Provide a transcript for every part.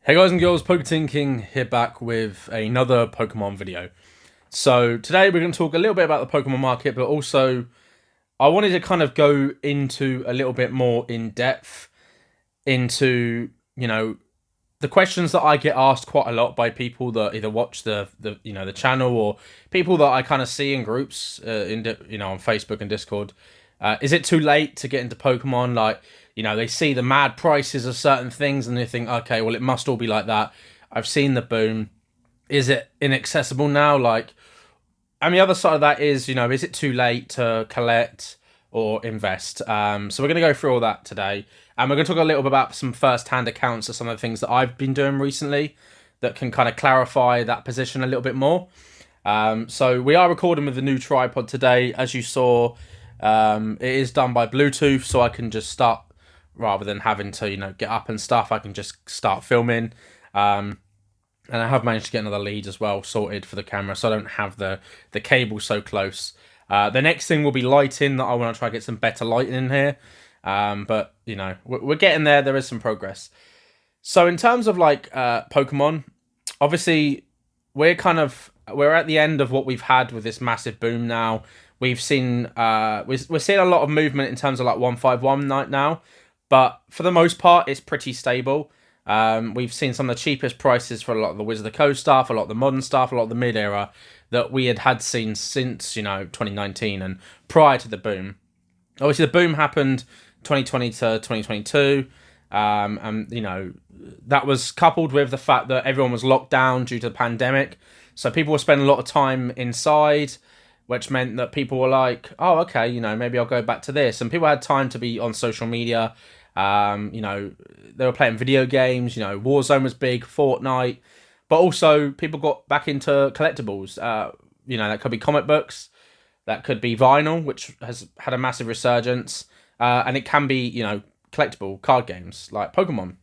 Hey guys and girls, PokeTinking here back with another Pokemon video. So today we're going to talk a little bit about the Pokemon market, but also I wanted to kind of go into a little bit more in depth into, the questions that I get asked quite a lot by people that either watch the channel or people that I kind of see in groups on Facebook and Discord. Is it too late to get into Pokemon? They see the mad prices of certain things and they think, okay, well, it must all be like that. I've seen the boom. Is it inaccessible now? And the other side of that is, is it too late to collect or invest? So we're going to go through all that today. And we're going to talk a little bit about some first-hand accounts of some of the things that I've been doing recently that can kind of clarify that position a little bit more. So we are recording with the new tripod today. As you saw, it is done by Bluetooth, so I can just start, rather than having to, get up and stuff, I can just start filming. And I have managed to get another lead as well sorted for the camera, so I don't have the cable so close. The next thing will be lighting, that I want to try to get some better lighting in here. But, we're getting there. There is some progress. So in terms of Pokemon, obviously we're at the end of what we've had with this massive boom now. We've seen we're seeing a lot of movement in terms of 151 right now, but for the most part it's pretty stable. We've seen some of the cheapest prices for a lot of the Wizard of the Coast stuff, a lot of the modern stuff, a lot of the mid era that we had seen since 2019 and prior to the boom. Obviously the boom happened 2020 to 2022, and that was coupled with the fact that everyone was locked down due to the pandemic, so people were spending a lot of time inside, which meant that people were like, oh, okay, maybe I'll go back to this. And people had time to be on social media. They were playing video games. Warzone was big, Fortnite. But also, people got back into collectibles. That could be comic books. That could be vinyl, which has had a massive resurgence. And it can be, collectible card games like Pokemon.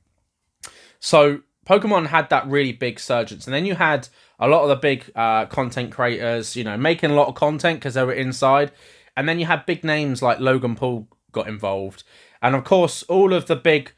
So Pokemon had that really big surgence. And then you had a lot of the big content creators, making a lot of content because they were inside. And then you had big names like Logan Paul got involved. And of course, all of the big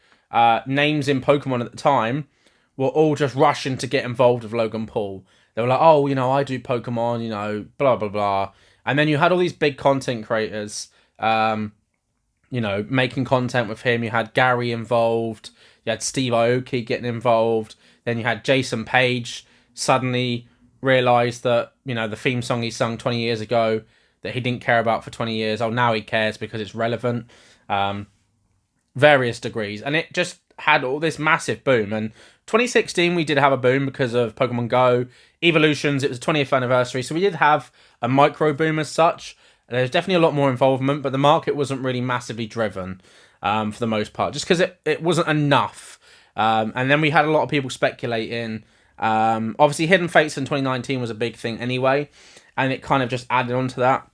names in Pokemon at the time were all just rushing to get involved with Logan Paul. They were like, oh, I do Pokemon, blah, blah, blah. And then you had all these big content creators, making content with him. You had Gary involved. You had Steve Aoki getting involved. Then you had Jason Page suddenly realised that, the theme song he sung 20 years ago that he didn't care about for 20 years. Oh, now he cares because it's relevant. Various degrees. And it just had all this massive boom. And 2016, we did have a boom because of Pokemon Go. Evolutions, it was the 20th anniversary. So we did have a micro boom as such. There's definitely a lot more involvement, but the market wasn't really massively driven for the most part, just because it wasn't enough. And then we had a lot of people speculating. Obviously, Hidden Fates in 2019 was a big thing anyway, and it kind of just added on to that.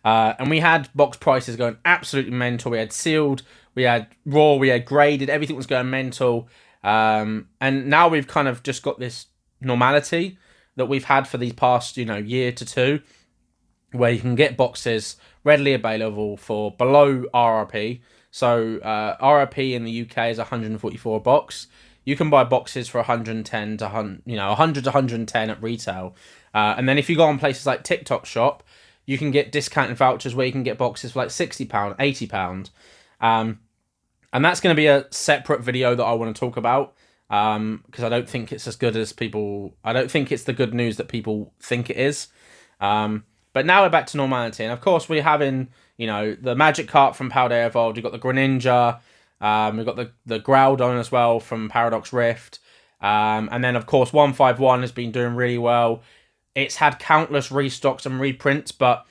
And we had box prices going absolutely mental. We had sealed, we had raw, we had graded, everything was going mental. And now we've kind of just got this normality that we've had for these past, year to two, where you can get boxes readily available for below RRP. So RRP in the UK is 144 a box. You can buy boxes for 110 to 100 to 110 at retail. And then if you go on places like TikTok Shop, you can get discounted vouchers where you can get boxes for £60, £80. And that's going to be a separate video that I want to talk about, because I don't think it's as good as I don't think it's the good news that people think it is. But now we're back to normality. And of course, we're having, the Magic Cart from Paldea Evolved. You've got the Greninja. We've got the Groudon as well from Paradox Rift. And then, of course, 151 has been doing really well. It's had countless restocks and reprints, but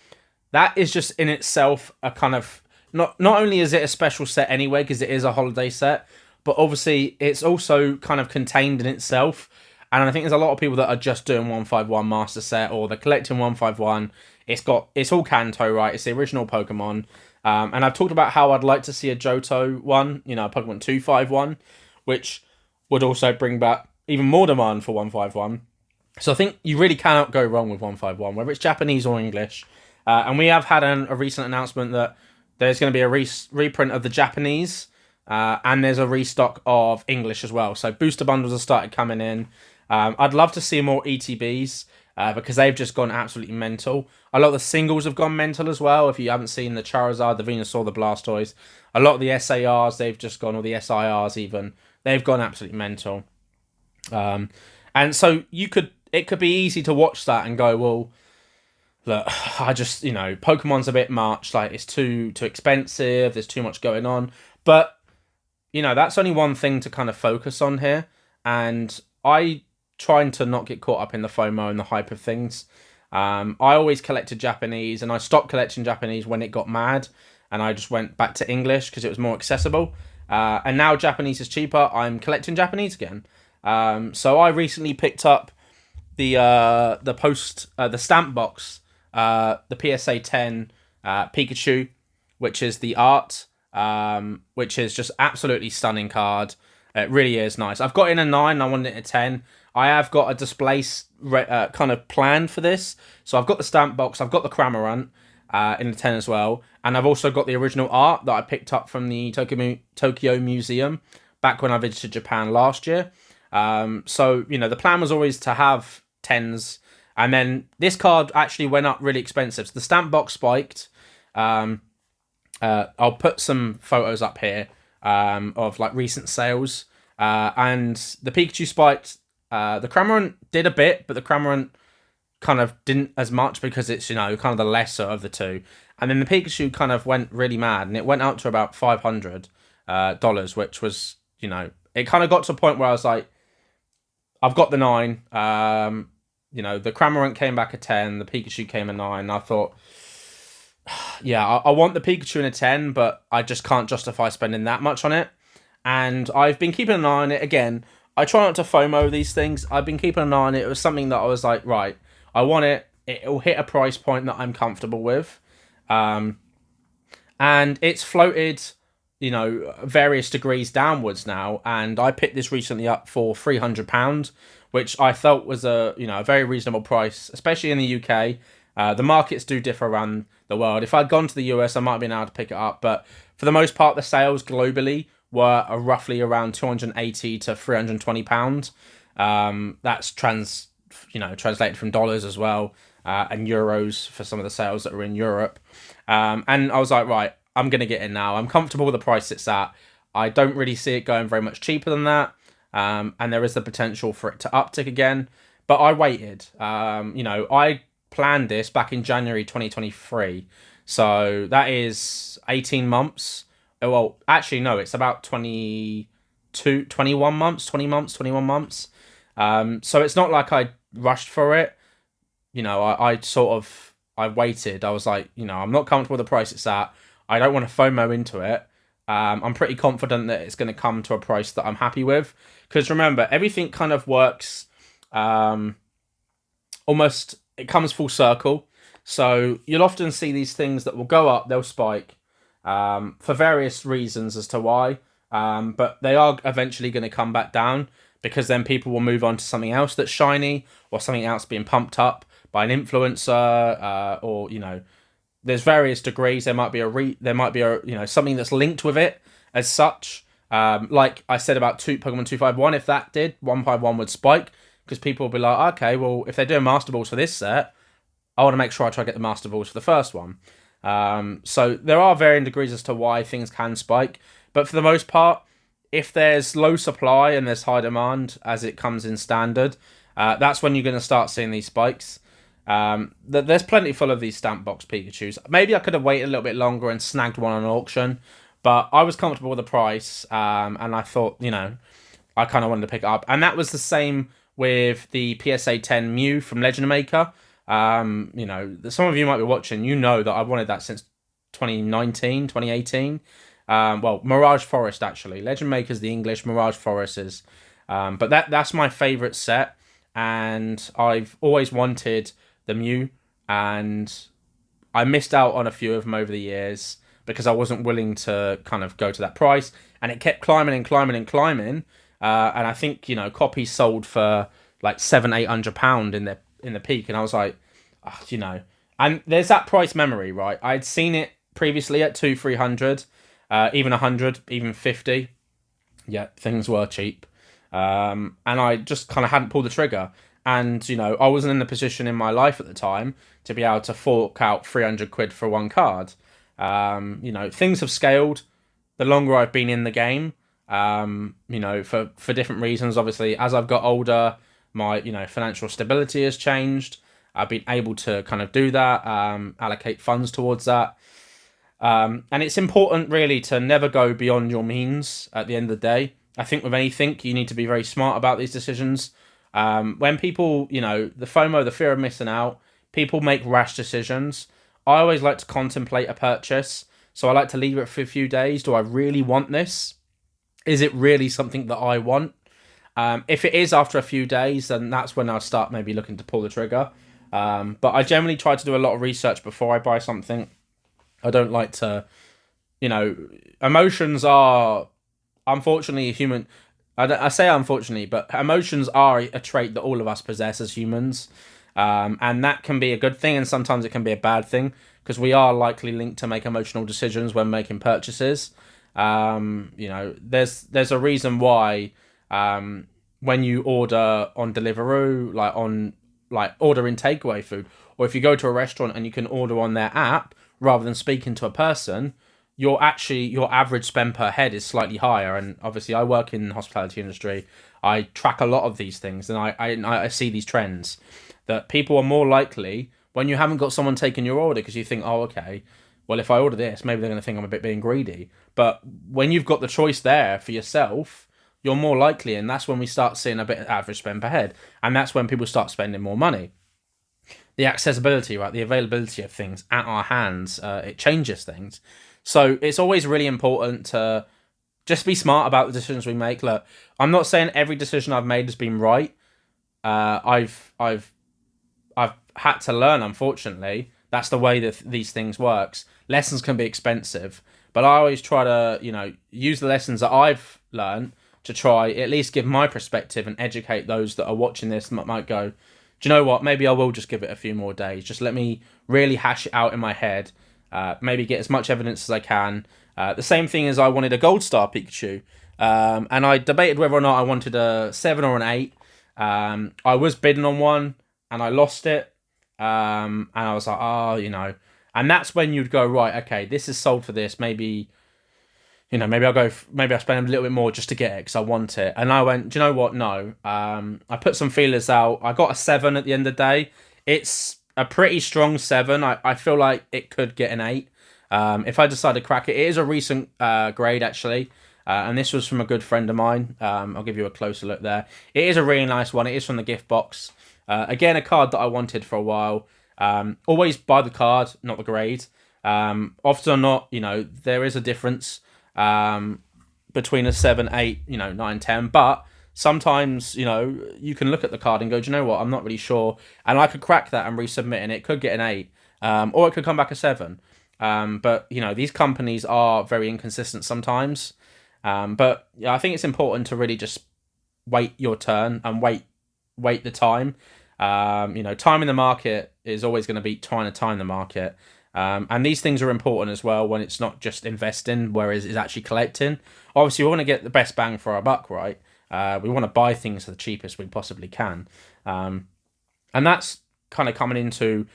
that is just in itself a kind of... Not only is it a special set anyway, because it is a holiday set, but obviously it's also kind of contained in itself. And I think there's a lot of people that are just doing 151 Master Set, or they're collecting 151. It's all Kanto, right? It's the original Pokemon. And I've talked about how I'd like to see a Johto one, Pokemon 251, which would also bring back even more demand for 151. So I think you really cannot go wrong with 151, whether it's Japanese or English. And we have had a recent announcement that there's going to be a reprint of the Japanese and there's a restock of English as well. So booster bundles have started coming in. I'd love to see more ETBs because they've just gone absolutely mental. A lot of the singles have gone mental as well. If you haven't seen the Charizard, the Venusaur, the Blastoise, a lot of the SARs, they've just gone, or the SIRs even, they've gone absolutely mental. And so it could be easy to watch that and go, well, look, I just, Pokemon's a bit much. Like, it's too expensive. There's too much going on. But, that's only one thing to kind of focus on here. And I trying to not get caught up in the FOMO and the hype of things. I always collected Japanese, and I stopped collecting Japanese when it got mad, and I just went back to English because it was more accessible. And now Japanese is cheaper. I'm collecting Japanese again. So I recently picked up the stamp box, the PSA 10 Pikachu, which is the art, which is just absolutely stunning card. It really is nice. I've got in a 9, I wanted it a 10. I have got a display kind of planned for this. So I've got the stamp box, I've got the Cramorant in the 10 as well. And I've also got the original art that I picked up from the Tokyo Museum back when I visited Japan last year. So, the plan was always to have 10s. And then this card actually went up really expensive. So the stamp box spiked. I'll put some photos up here of like recent sales. And the Pikachu spiked. The Cramorant did a bit, but the Cramorant kind of didn't as much because it's, kind of the lesser of the two. And then the Pikachu kind of went really mad, and it went up to about $500, which was, it kind of got to a point where I was like, I've got the 9. The Cramorant came back a 10, the Pikachu came a 9. And I thought, yeah, I want the Pikachu in a 10, but I just can't justify spending that much on it. And I've been keeping an eye on it again. I try not to FOMO these things. I've been keeping an eye on it. It was something that I was like, right, I want it. It'll hit a price point that I'm comfortable with. And it's floated, various degrees downwards now. And I picked this recently up for £300, which I felt was a very reasonable price, especially in the UK. The markets do differ around the world. If I'd gone to the US, I might have been able to pick it up. But for the most part, the sales globally were roughly around £280 to £320. That's translated from dollars as well, and euros for some of the sales that are in Europe. And I was like, right, I'm going to get in now. I'm comfortable with the price it's at. I don't really see it going very much cheaper than that. And there is the potential for it to uptick again. But I waited. I planned this back in January 2023. So that is 18 months. Well, actually, no, it's about 21 months. So it's not like I rushed for it. I waited. I was like, I'm not comfortable with the price it's at. I don't want to FOMO into it. I'm pretty confident that it's going to come to a price that I'm happy with. Because remember, everything kind of works almost, it comes full circle. So you'll often see these things that will go up, they'll spike for various reasons as to why. But they are eventually going to come back down because then people will move on to something else that's shiny or something else being pumped up by an influencer or, there's various degrees. There might be something that's linked with it as such. Like I said about Pokemon 251, if that did, 151 would spike because people will be like, okay, well, if they're doing Master Balls for this set, I want to make sure I try to get the Master Balls for the first one. So there are varying degrees as to why things can spike. But for the most part, if there's low supply and there's high demand as it comes in standard, that's when you're going to start seeing these spikes. There's plenty full of these stamp box Pikachus. Maybe I could have waited a little bit longer and snagged one on auction, but I was comfortable with the price, and I thought, I kind of wanted to pick it up. And that was the same with the PSA 10 Mew from Legend Maker. Some of you might be watching, that I've wanted that since 2019, 2018. Mirage Forest, actually. Legend Maker's the English, Mirage Forest is. But that's my favourite set, and I've always wanted the Mew, and I missed out on a few of them over the years because I wasn't willing to kind of go to that price, and it kept climbing and climbing and climbing. And I think copies sold for like £700-800 in the peak, and I was like, and there's that price memory, right? I'd seen it previously at 200-300, even 100, even 50. Yeah, things were cheap. And I just kind of hadn't pulled the trigger. And, I wasn't in the position in my life at the time to be able to fork out 300 quid for one card. Things have scaled the longer I've been in the game, for different reasons. Obviously, as I've got older, my, financial stability has changed. I've been able to kind of do that, allocate funds towards that. And it's important, really, to never go beyond your means at the end of the day. I think with anything, you need to be very smart about these decisions. When people, the FOMO, the fear of missing out, people make rash decisions. I always like to contemplate a purchase. So I like to leave it for a few days. Do I really want this? Is it really something that I want? If it is after a few days, then that's when I'll start maybe looking to pull the trigger. But I generally try to do a lot of research before I buy something. I don't like to, emotions are unfortunately human. I say unfortunately, but emotions are a trait that all of us possess as humans. And that can be a good thing, and sometimes it can be a bad thing, because we are likely linked to make emotional decisions when making purchases. There's a reason why when you order on Deliveroo, like ordering takeaway food, or if you go to a restaurant and you can order on their app rather than speaking to a person, your average spend per head is slightly higher. And obviously, I work in the hospitality industry. I track a lot of these things, and I see these trends that people are more likely when you haven't got someone taking your order, because you think, oh, okay, well, if I order this, maybe they're going to think I'm a bit being greedy. But when you've got the choice there for yourself, you're more likely, and that's when we start seeing a bit of average spend per head, and that's when people start spending more money. The accessibility, right, the availability of things at our hands, it changes things. So it's always really important to just be smart about the decisions we make. Look, I'm not saying every decision I've made has been right. I've had to learn, unfortunately. That's the way that these things works. Lessons can be expensive, but I always try to, use the lessons that I've learned to try at least give my perspective and educate those that are watching this that might go, do you know what? Maybe I will just give it a few more days. Just let me really hash it out in my head. Maybe get as much evidence as I can. The same thing as I wanted a Gold Star Pikachu. And I debated whether or not I wanted a 7 or an 8. I was bidding on one and I lost it. And I was like, and that's when you'd go, right, okay, this is sold for this. Maybe maybe I'll spend a little bit more just to get it because I want it. And I went, do you know what? No. I put some feelers out. I got a 7 at the end of the day. It's a pretty strong 7. I feel like it could get an 8. If I decide to crack it. It is a recent grade, actually. And this was from a good friend of mine. I'll give you a closer look there. It is a really nice one. It is from the gift box. Again, a card that I wanted for a while. Always buy the card, not the grade. Often or not, there is a difference between a 7, 8, 9, 10. But sometimes, you can look at the card and go, do you know what? I'm not really sure. And I could crack that and resubmit, and it could get an 8. Or it could come back a 7. But, these companies are very inconsistent sometimes. But yeah, I think it's important to really just wait your turn and wait the time. Time in the market is always going to be trying to time the market. And these things are important as well when it's not just investing, whereas it's actually collecting. Obviously, we want to get the best bang for our buck, right? We want to buy things for the cheapest we possibly can. And that's kind of coming into,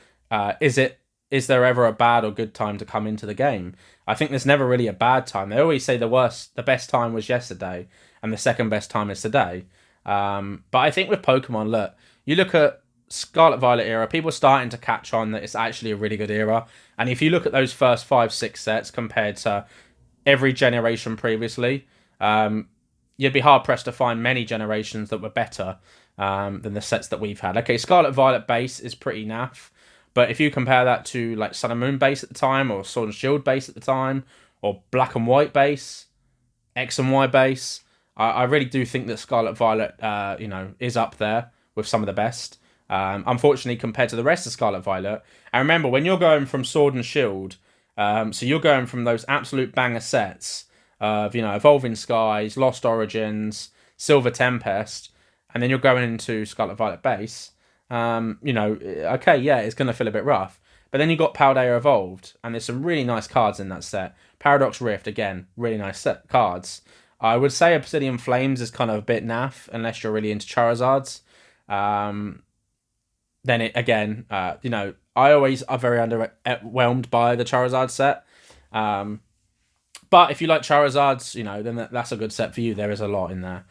is there ever a bad or good time to come into the game? I think there's never really a bad time. They always say the best time was yesterday, and the second best time is today. But I think with Pokemon, look, you look at Scarlet Violet era, people are starting to catch on that it's actually a really good era. And if you look at those first 5, 6 sets compared to every generation previously, you'd be hard pressed to find many generations that were better than the sets that we've had. Okay, Scarlet Violet base is pretty naff, but if you compare that to like Sun and Moon base at the time, or Sword and Shield base at the time, or Black and White base, X and Y base, I really do think that Scarlet Violet, is up there with some of the best. Unfortunately, compared to the rest of Scarlet Violet. And remember, when you're going from Sword and Shield, so you're going from those absolute banger sets of, Evolving Skies, Lost Origins, Silver Tempest, and then you're going into Scarlet Violet base, okay, yeah, it's going to feel a bit rough. But then you got Paldea Evolved, and there's some really nice cards in that set. Paradox Rift, again, really nice set of cards. I would say Obsidian Flames is kind of a bit naff unless you're really into Charizards. Then it again, I always are very underwhelmed by the Charizard set. But if you like Charizards, then that's a good set for you. There is a lot in there.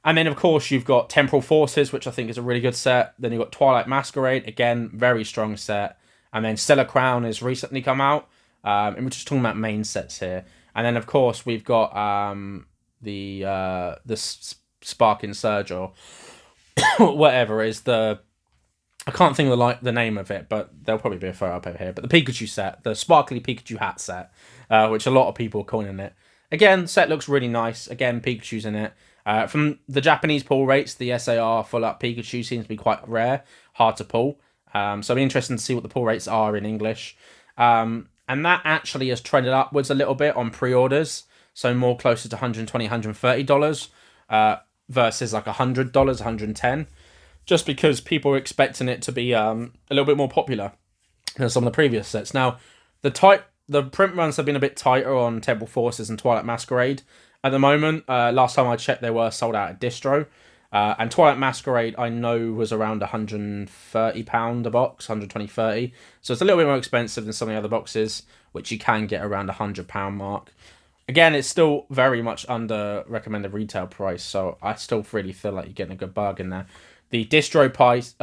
And then, of course, you've got Temporal Forces, which I think is a really good set. Then you've got Twilight Masquerade, again, very strong set. And then Stellar Crown has recently come out. And we're just talking about main sets here. And then, of course, we've got the Sparking Surge or whatever is the... I can't think of the name of it, but there'll probably be a photo up over here. But the Pikachu set, the sparkly Pikachu hat set, which a lot of people are calling it. Again, set looks really nice. Again, Pikachu's in it. From the Japanese pull rates, the SAR full up Pikachu seems to be quite rare, hard to pull. So it'll be interesting to see what the pull rates are in English. And that actually has trended upwards a little bit on pre-orders. So more closer to $120, $130 versus like $100, $110. Just because people are expecting it to be a little bit more popular than some of the previous sets. Now, the print runs have been a bit tighter on Temple Forces and Twilight Masquerade at the moment. Last time I checked, they were sold out at distro. And Twilight Masquerade, I know, was around £130 a box, 120-30. So it's a little bit more expensive than some of the other boxes, which you can get around £100 mark. Again, it's still very much under recommended retail price, so I still really feel like you're getting a good bargain there. The distro price,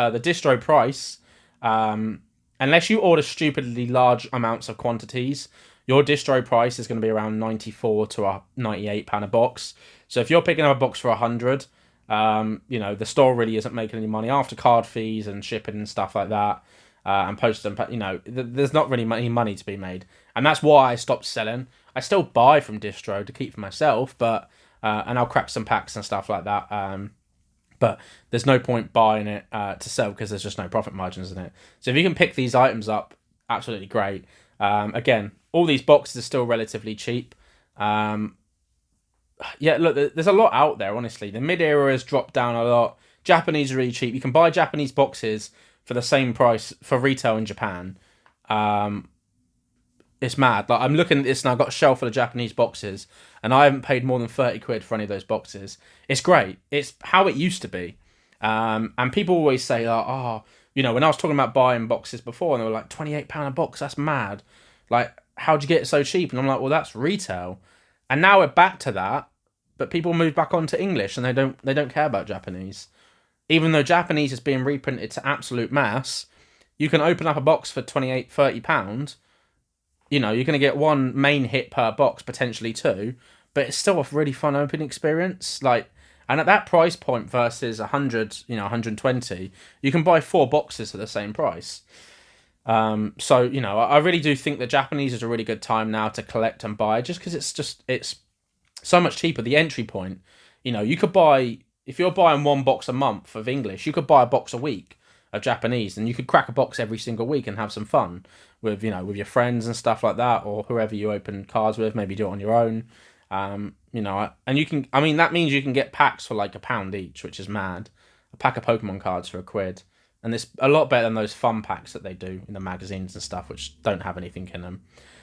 unless you order stupidly large amounts of quantities, your distro price is going to be around £94 to £98 a box. So if you're picking up a box for £100, the store really isn't making any money after card fees and shipping and stuff like that, and post and there's not really any money to be made, and that's why I stopped selling. I still buy from distro to keep for myself, but and I'll crack some packs and stuff like that. But there's no point buying it to sell because there's just no profit margins in it. So if you can pick these items up, absolutely great. Again, all these boxes are still relatively cheap. Look, there's a lot out there, honestly. The mid-era has dropped down a lot. Japanese are really cheap. You can buy Japanese boxes for the same price for retail in Japan. It's mad. Like, I'm looking at this and I've got a shelf full of Japanese boxes and I haven't paid more than 30 quid for any of those boxes. It's great. It's how it used to be. And people always say, when I was talking about buying boxes before and they were like £28 a box, that's mad. Like, how'd you get it so cheap? And I'm like, well, that's retail. And now we're back to that, but people move back onto English and they don't care about Japanese. Even though Japanese is being reprinted to absolute mass, you can open up a box for £28, £30. You're going to get one main hit per box, potentially two, but it's still a really fun opening experience. And at that price point versus 100, 120, you can buy 4 boxes for the same price. I really do think that Japanese is a really good time now to collect and buy, just because it's so much cheaper. The entry point, you could buy, if you're buying 1 box a month of English, you could buy a box a week of Japanese, and you could crack a box every single week and have some fun with your friends and stuff like that, or whoever you open cards with. Maybe do it on your own. And you can. I mean, that means you can get packs for like £1 each, which is mad. A pack of Pokemon cards for £1, and it's a lot better than those fun packs that they do in the magazines and stuff, which don't have anything in them.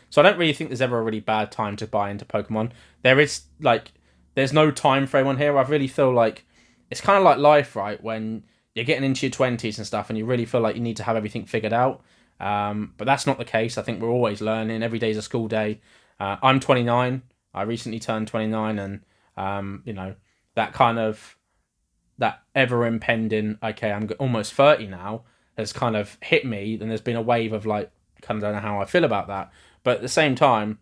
So I don't really think there's ever a really bad time to buy into Pokemon. There's no time frame on here. I really feel like it's kind of like life, right? When you're getting into your 20s and stuff, and you really feel like you need to have everything figured out. But that's not the case. I think we're always learning. Every day's a school day. I'm 29. I recently turned 29, and that ever impending, okay, I'm almost 30 now, has kind of hit me, and there's been a wave of kind of don't know how I feel about that. But at the same time,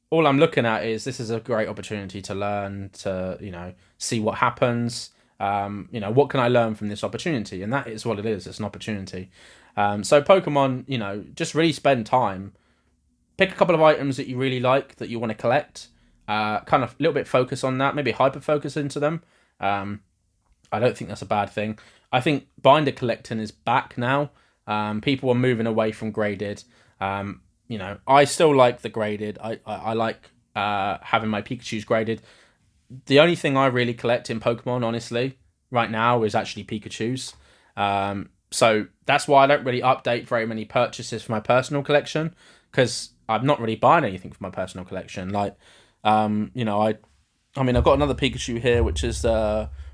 all I'm looking at is this is a great opportunity to learn, to see what happens. What can I learn from this opportunity? And that is what it is. It's an opportunity. So Pokemon, just really spend time. Pick a couple of items that you really like, that you want to collect. Kind of a little bit focus on that. Maybe hyper-focus into them. I don't think that's a bad thing. I think binder collecting is back now. People are moving away from graded. I still like the graded. I like having my Pikachus graded. The only thing I really collect in Pokemon, honestly, right now is actually Pikachus. So that's why I don't really update very many purchases for my personal collection, because I'm not really buying anything for my personal collection. Like, you know, I mean, I've got another Pikachu here, which is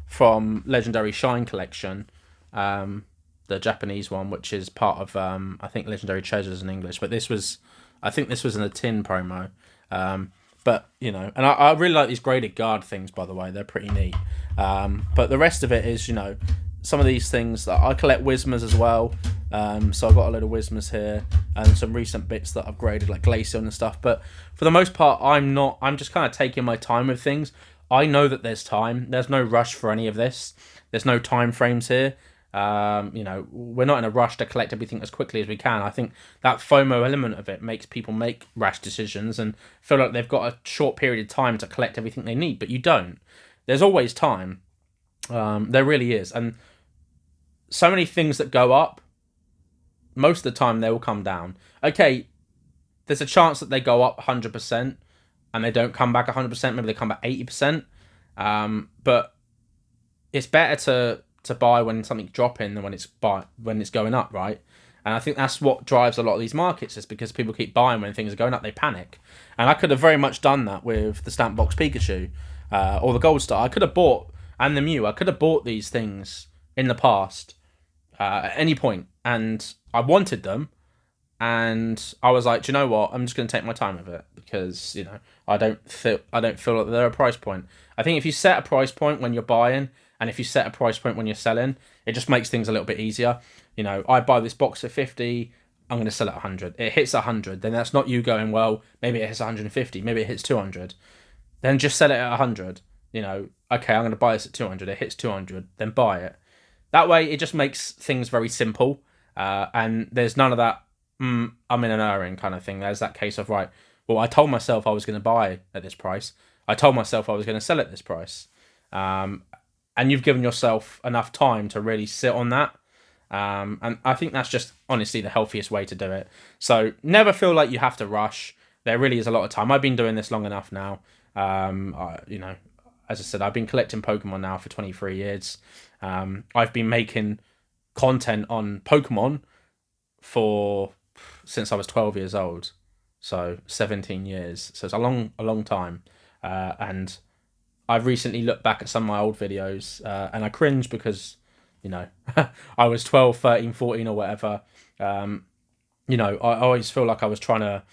from Legendary Shine Collection, the Japanese one, which is part of I think Legendary Treasures in English. But I think this was in a tin promo. But you know, and I really like these graded guard things. By the way, they're pretty neat. But the rest of it is, you know, some of these things that I collect Whismers as well. So I've got a load of Whismers here and some recent bits that I've graded, like Glaceon and stuff. But for the most part, I'm just kind of taking my time with things. I know that there's time. There's no rush for any of this. There's no time frames here. You know, we're not in a rush to collect everything as quickly as we can. I think that FOMO element of it makes people make rash decisions and feel like they've got a short period of time to collect everything they need, but you don't. There's always time. There really is. And so many things that go up, most of the time they will come down. Okay, there's a chance that they go up 100% and they don't come back 100%. Maybe they come back 80%. But it's better to buy when something's dropping than when it's going up, right? And I think that's what drives a lot of these markets, is because people keep buying when things are going up, they panic. And I could have very much done that with the Stamp Box Pikachu or the Gold Star. I could have bought, and the Mew, I could have bought these things in the past at any point, and I wanted them, and I was like, do you know what? I'm just going to take my time with it, because, you know, I don't feel like they're a price point. I think if you set a price point when you're buying, and if you set a price point when you're selling, it just makes things a little bit easier. You know, I buy this box for 50, I'm going to sell it 100. It hits 100, then that's not you going, well, maybe it hits 150, maybe it hits 200. Then just sell it at 100. You know, okay, I'm going to buy this at 200. It hits 200, then buy it. That way, it just makes things very simple, and there's none of that I'm in an erring kind of thing. There's that case of, right, well, I told myself I was going to buy at this price. I told myself I was going to sell at this price. And you've given yourself enough time to really sit on that. And I think that's just honestly the healthiest way to do it. So never feel like you have to rush. There really is a lot of time. I've been doing this long enough now. You know, as I said, I've been collecting Pokemon now for 23 years. I've been making content on Pokemon since I was 12 years old. So 17 years. So it's a long time. And I've recently looked back at some of my old videos and I cringe because, you know, I was 12, 13, 14 or whatever. You know, I always feel like I was trying to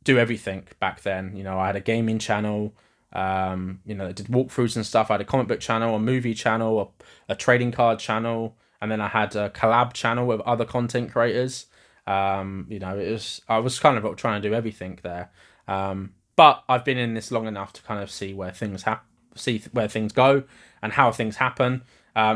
do everything back then. You know, I had a gaming channel, you know, I did walkthroughs and stuff. I had a comic book channel, a movie channel, a trading card channel, and then I had a collab channel with other content creators. You know, I was kind of trying to do everything there. But I've been in this long enough to kind of see where things where things go and how things happen.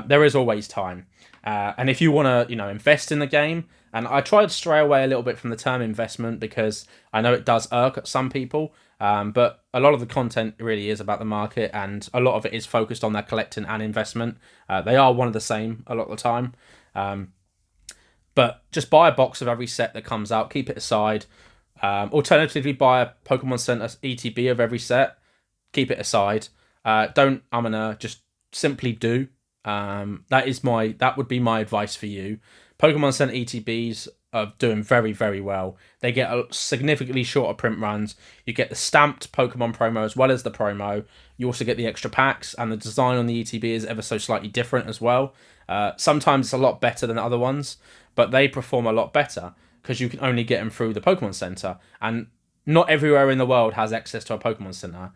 There is always time. And if you want to, you know, invest in the game, and I try to stray away a little bit from the term investment because I know it does irk at some people, but a lot of the content really is about the market, and a lot of it is focused on that collecting and investment. They are one of the same a lot of the time. But just buy a box of every set that comes out, keep it aside. Alternatively, buy a Pokemon Center ETB of every set, keep it aside. Don't just simply do. That would be my advice for you. Pokemon Center ETBs are doing very, very well. They get a significantly shorter print runs. You get the stamped Pokemon promo as well as the promo. You also get the extra packs, and the design on the ETB is ever so slightly different as well. Sometimes it's a lot better than other ones, but they perform a lot better because you can only get them through the Pokemon Center, and not everywhere in the world has access to a Pokemon Center.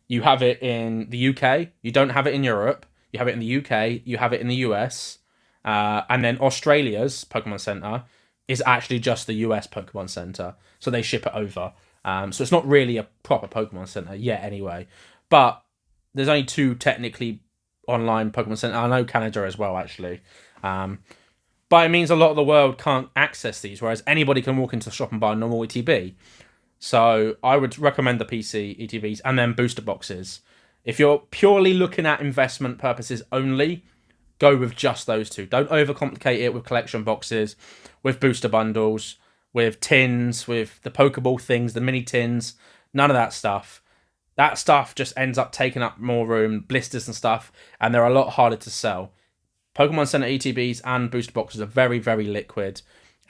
You have it in the UK. You don't have it in Europe. You have it in the UK. You have it in the US. And then Australia's Pokemon Center is actually just the US Pokemon Center. So they ship it over. So it's not really a proper Pokemon Center yet anyway. But there's only 2 technically online Pokemon Center. I know Canada as well, actually. But it means a lot of the world can't access these, whereas anybody can walk into the shop and buy a normal ETB. So I would recommend the PC ETBs and then booster boxes. If you're purely looking at investment purposes only, go with just those 2. Don't overcomplicate it with collection boxes, with booster bundles, with tins, with the Pokeball things, the mini tins, none of that stuff. That stuff just ends up taking up more room, blisters and stuff, and they're a lot harder to sell. Pokemon Center ETBs and booster boxes are very, very liquid,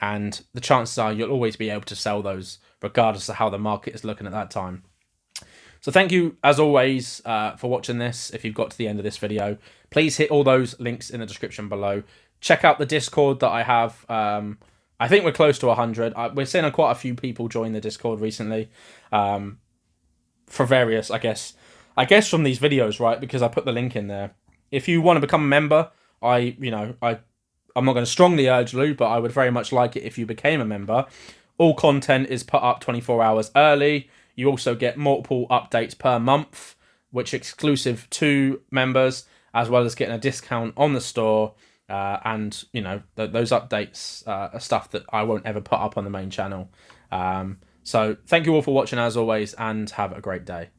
and the chances are you'll always be able to sell those regardless of how the market is looking at that time. So thank you, as always, for watching this. If you've got to the end of this video, please hit all those links in the description below. Check out the Discord that I have. I think we're close to 100. We're seeing quite a few people join the Discord recently, for various, I guess from these videos, right? Because I put the link in there. If you want to become a member, I'm not going to strongly urge Lou, but I would very much like it if you became a member. All content is put up 24 hours early. You also get multiple updates per month, which are exclusive to members, as well as getting a discount on the store. And those updates are stuff that I won't ever put up on the main channel. So thank you all for watching, as always, and have a great day.